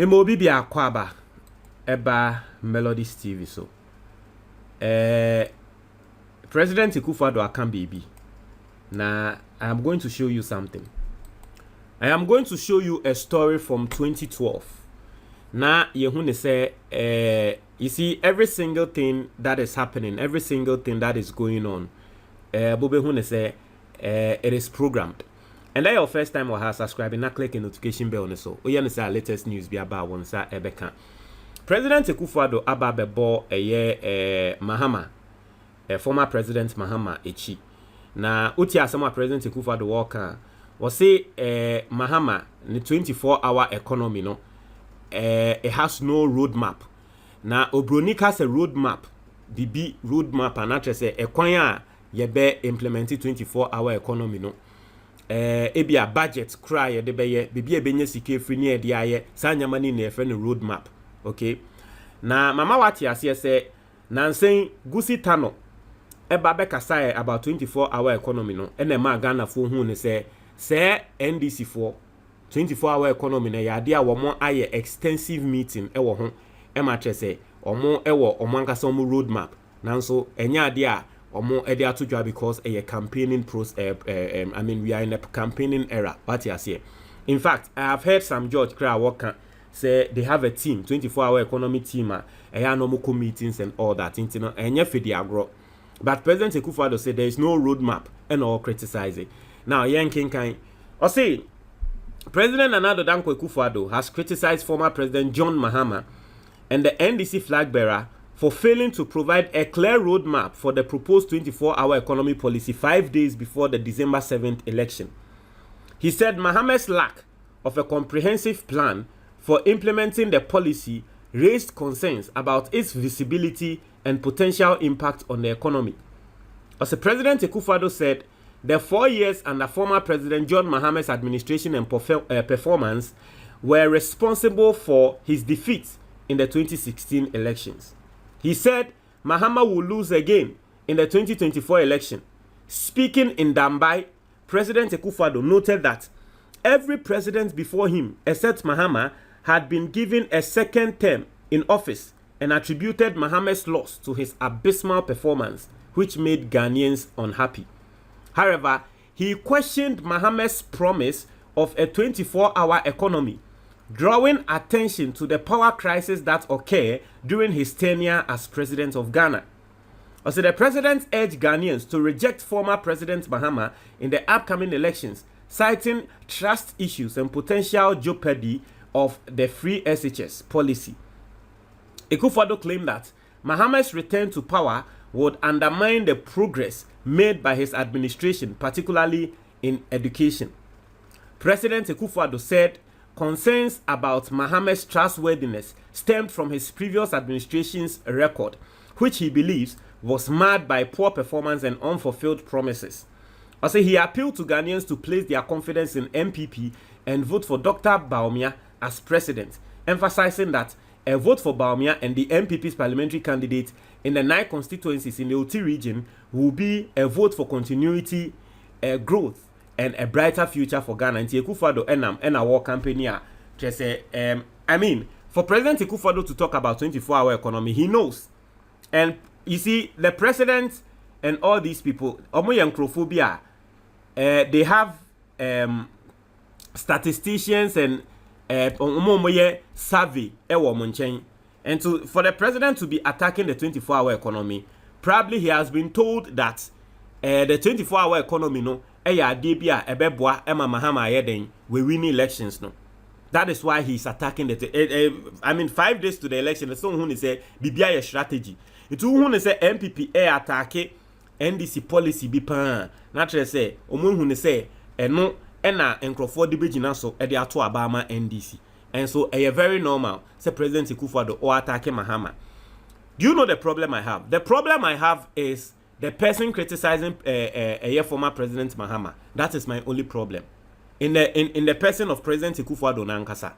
Mobi bi akwaba eba Melodies TV so. President Akufo Addo akan baby. Now I am going to show you something. I am going to show you a story from 2012. Now you say you see every single thing that is happening, every single thing that is going on. Bobe say it is programmed. And that your first time or has subscribing, not click the notification bell on so. We say latest news be about one sa ebeka. President Akufo Addo ababebo Mahama, former President Mahama echi. Na uti asema President Akufo Addo waka was say Mahama the 24-hour economy no it has no roadmap. Na Obronik has a roadmap. The roadmap and actually say ekwanya yebe implement 24-hour economy no. Ebi a budget cry de beye bibi ebenye sike free ne de aye sanya mani na efe no roadmap. Okay. Na mama wati ase say nansen gusi tano eba be kasa about 24-hour economy no ene ma Ghana fo hu ne say NDC for 24-hour economy na yade a wo mo aye extensive meeting e wo ho e ma che say omo e wo omo ankasa omo roadmap nanso enya ade a omo e de atodwa because a campaigning process I mean we are in a campaigning era what you say. In fact I have heard some George cry worker say they have a team 24-hour economy team e normal meetings and all that you know enye fidi agro. But President Akufo Addo said there is no roadmap and all criticizing. Now yanking kind or say President Nana Danko Akufo Addo has criticized former President John Mahama and the NDC flag bearer for failing to provide a clear roadmap for the proposed 24-hour economy policy 5 days before the December 7th election. He said Mahama's lack of a comprehensive plan for implementing the policy raised concerns about its visibility and potential impact on the economy. As the President Akufo Addo said, the 4 years under former President John Mahama's administration and performance were responsible for his defeat in the 2016 elections. He said Mahama will lose again in the 2024 election. Speaking in Dambai, President Akufo Addo noted that every president before him, except Mahama, had been given a second term in office and attributed Mahama's loss to his abysmal performance, which made Ghanaians unhappy. However, he questioned Mahama's promise of a 24-hour economy, drawing attention to the power crisis that occurred during his tenure as president of Ghana. Also, the president urged Ghanaians to reject former President Mahama in the upcoming elections, citing trust issues and potential jeopardy of the free SHS policy. Akufo Addo claimed that Mahama's return to power would undermine the progress made by his administration, particularly in education. President Akufo Addo said concerns about Mahama's trustworthiness stemmed from his previous administration's record, which he believes was marred by poor performance and unfulfilled promises. Also, he appealed to Ghanaians to place their confidence in MPP and vote for Dr. Bawumia as president, emphasizing that a vote for Bawumia and the MPP's parliamentary candidate in the 9 constituencies in the Oti region will be a vote for continuity, growth, and a brighter future for Ghana. And Akufo Addo and our war campaign here, just I mean, for President Akufo Addo to talk about 24-hour economy, he knows. And you see, the president and all these people, omoyankrofobia, they have statisticians and survey and for the president to be attacking the 24-hour economy, probably he has been told that the 24-hour economy no we win elections no. That is why he's attacking the I mean 5 days to the election. So who say BBI strategy. It who say MPP attack NDC policy be pan. Naturally say who say no ena enkrofo de begina so e de ato abama NDC. And so a very normal say President Akufo Addo or attacking Mahama. Do you know the problem I have? The problem I have is the person criticizing a former President Mahama. That is my only problem. In the person of President Akufo Addo Nankasa.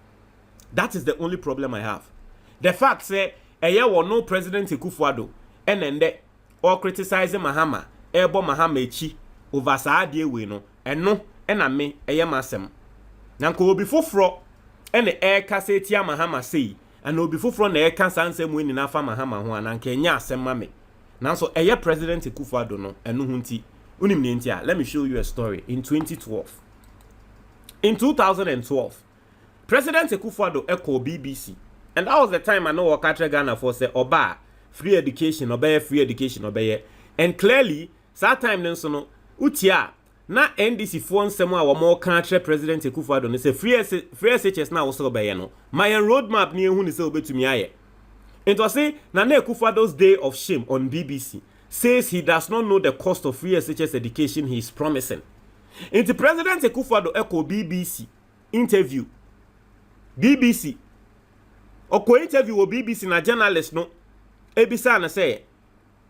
That is the only problem I have. The fact say a year or no President Akufo Addo and then they or criticizing Mahama, ebo Mahama echi over saadie we no and no and me a year masem. Nanko will be fufro and the air cassetia Mahama say, and no before from the air cancer same winning na fa Mahama ho anan Kenya asema me. Now so President Akufo Addo no enu hunti unim ne ntia. Let me show you a story in 2012. In 2012, President Akufo Addo echo BBC, and that was the time I know what Ghana for say oba free education obey, and clearly that time then so no utia na NDC for nsemo a wo country President Akufo Addo say free SHS na wo so obey no my roadmap ni ehu ni say obetumi aye. It was say Nana Akufo Addo's day of shame on BBC says he does not know the cost of free SHS education he is promising. Into President Akufo Addo echo BBC interview. BBC oko interview wo BBC na journalist no ebisa na say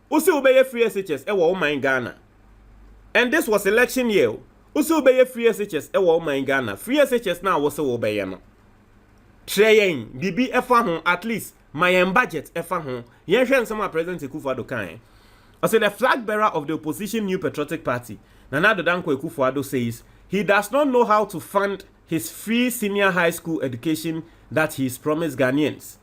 usi obeye free SHS e wo man Ghana. And this was election year. Usi obeye free SHS e wo man Ghana. Free SHS na wo se obeye no. Treyen bibi efa ho at least my budget efa ho. Yen hwe nsema President Akufo Addo kan. I say the flag bearer of the opposition New Patriotic Party, Nana Addo Akufo Addo, says he does not know how to fund his free senior high school education that he's promising Ghanaians.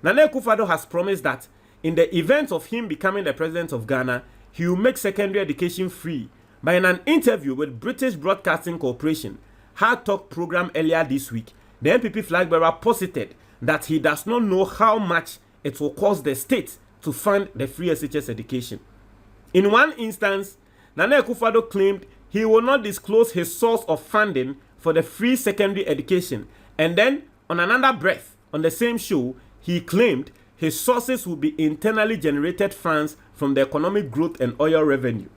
Nana Akufo Addo has promised that in the event of him becoming the president of Ghana, he will make secondary education free. But in an interview with British Broadcasting Corporation Hard Talk program earlier this week, the NPP flag bearer posited that he does not know how much it will cost the state to fund the free SHS education. In one instance, Nana Akufo Addo claimed he will not disclose his source of funding for the free secondary education, and then on another breath on the same show, he claimed his sources will be internally generated funds from the economic growth and oil revenue.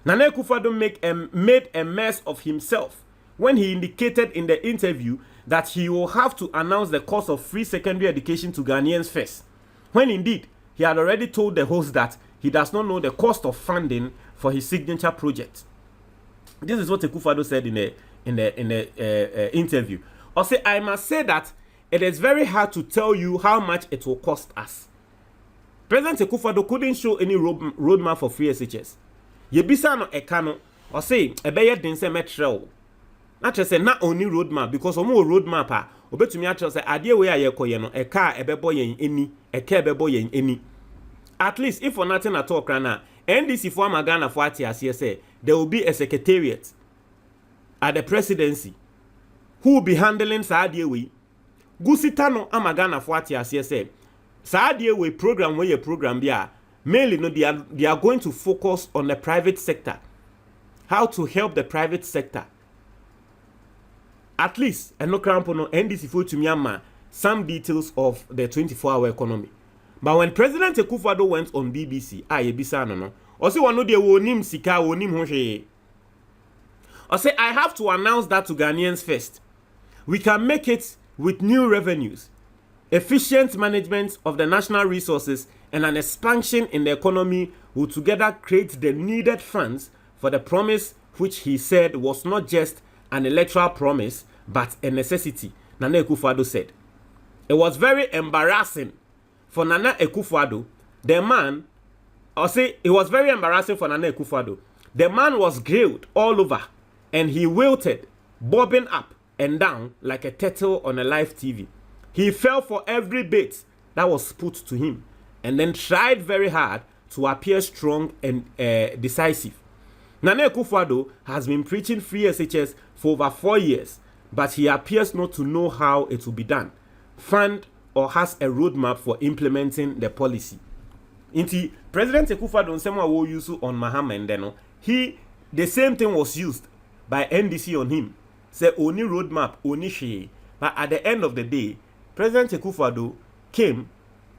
Nana Akufo Addo made a mess of himself when he indicated in the interview that he will have to announce the cost of free secondary education to Ghanaians first, when indeed he had already told the host that he does not know the cost of funding for his signature project. This is what Akufo Addo said in the interview. Or say, I must say that it is very hard to tell you how much it will cost us. President Akufo Addo couldn't show any roadmap for free SHS. Yebisa no ekano, or say, ebeye den se metrel. Not just say not only roadmap, because omo roadmap a obetumi atro say ade we aye koye no eka ebebo yen eni eka ebebo yen eni. At least if for nothing at all krana NDC for Ghana for atiase say there will be a secretariat at the presidency who will be handling saadie we gusita no amagana for atiase say saadie we program bia mainly no they are going to focus on the private sector, how to help the private sector. At least, and no crampono NDC for to Myanmar some details of the 24-hour economy. But when President Akufo Addo went on BBC, yebisa no. Or say one no dey wonim sika wonim ho hwe. Or say I have to announce that to Ghanaians first. We can make it with new revenues, efficient management of the national resources, and an expansion in the economy will together create the needed funds for the promise which he said was not just an electoral promise, but a necessity, Nana Akufo Addo said. It was very embarrassing for Nana Akufo Addo, the man, or say it was very embarrassing for Nana Akufo Addo. The man was grilled all over, and he wilted, bobbing up and down like a turtle on a live TV. He fell for every bait that was put to him, and then tried very hard to appear strong and decisive. Nana Akufo Addo has been preaching free SHS for over 4 years, but he appears not to know how it will be done, fund, or has a roadmap for implementing the policy. Inti President Akufo Addo nsema wo use on Mahama and then the same thing was used by NDC on him. Say only roadmap, only she. But at the end of the day, President Akufo Addo came,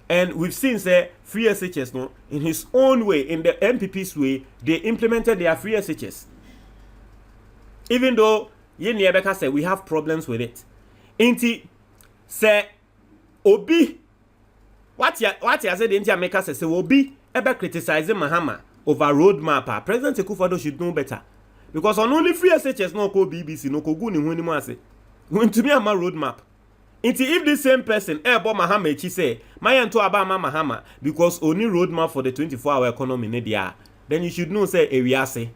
and we've seen say free SHS no in his own way, in the MPP's way, they implemented their free SHS. Even though Yeni Ebeka said we have problems with it. Inti say Obi what you said Inti America say Obi ever criticizing Mahama over roadmap. President Akufo Addo should know better. Because on only free SHS no ko BBC no ko gu ni hu ni mo ase. When to me am roadmap. Inti if the same person ebo Mahama echi say mayen to aba Mahama because only roadmap for the 24-hour economy ne dia, then you should know say ewiase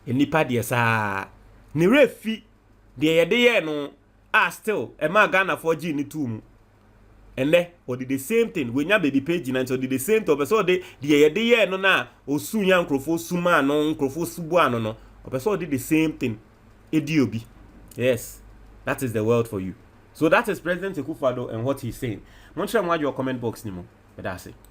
enipa de sa ni refi deɛ yɛde yɛ no still ɛma Ghana for G ni tum and then or did the same thing when ya baby page na nti did the same thing so de deɛ yɛde yɛ no na osu nya nkrofo suma no nkrofo subu ano no opeso did the same thing edi obi. Yes, that is the world for you. So that is President Akufo Addo and what he's saying. Monshare mo your comment box ni mo. But that's it.